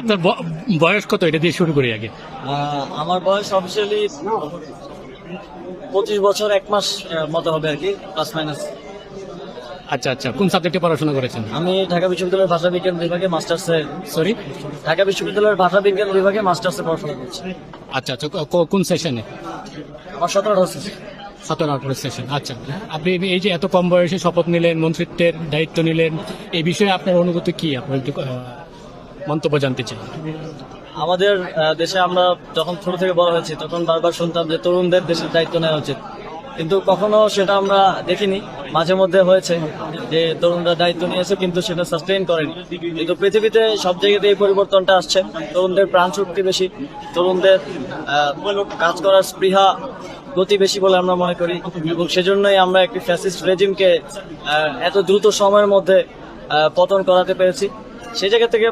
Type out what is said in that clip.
আপনার বয়স কত, এটা দিয়ে শুরু করি আগে। আমার বয়স অফিসিয়ালি 25 বছর 1 মাস মতো হবে আর কি, প্লাস মাইনাস। আচ্ছা আচ্ছা, কোন সাবজেক্টে পড়াশোনা করেছেন? আমি ঢাকা বিশ্ববিদ্যালয়ের ভাষা বিজ্ঞান বিভাগে মাস্টার্সে সরি? ঢাকা বিশ্ববিদ্যালয়ের ভাষা বিজ্ঞান বিভাগে মাস্টার্সে পড়াশোনা করছি। আচ্ছা আচ্ছা, কোন সেশনে? আমার 17 হচ্ছে। 17-18 সেশন। আচ্ছা, আপনি এই যে এত কম বয়সে শপথ নিলেন, মন্ত্রিত্বের দায়িত্ব নিলেন, এই বিষয়ে আপনার অনুভূতি কি? আপনার একটু মন্তব্য জানতে চাই। আমাদের দেশে আমরা যখন ছোট থেকে বড় হয়েছি তখন বারবার শুনতাম যে তরুণদের দেশের দায়িত্ব নেওয়া উচিত, কিন্তু কখনো সেটা আমরা দেখিনি। মাঝে মধ্যে হয়েছে যে তরুণরা দায়িত্ব নিয়েছে কিন্তু সেটা সাস্টেইন করেনি। কিন্তু পৃথিবীতে সব জায়গাতে এই পরিবর্তনটা আসছে। তরুণদের প্রাণ শক্তি বেশি, তরুণদের কাজ করার স্পৃহা গতি বেশি বলে আমরা মনে করি, এবং সেজন্যই আমরা একটি ফ্যাসিস্ট রেজিমকে এত দ্রুত সময়ের মধ্যে পতন করাতে পেরেছি। সেই জায়গা থেকে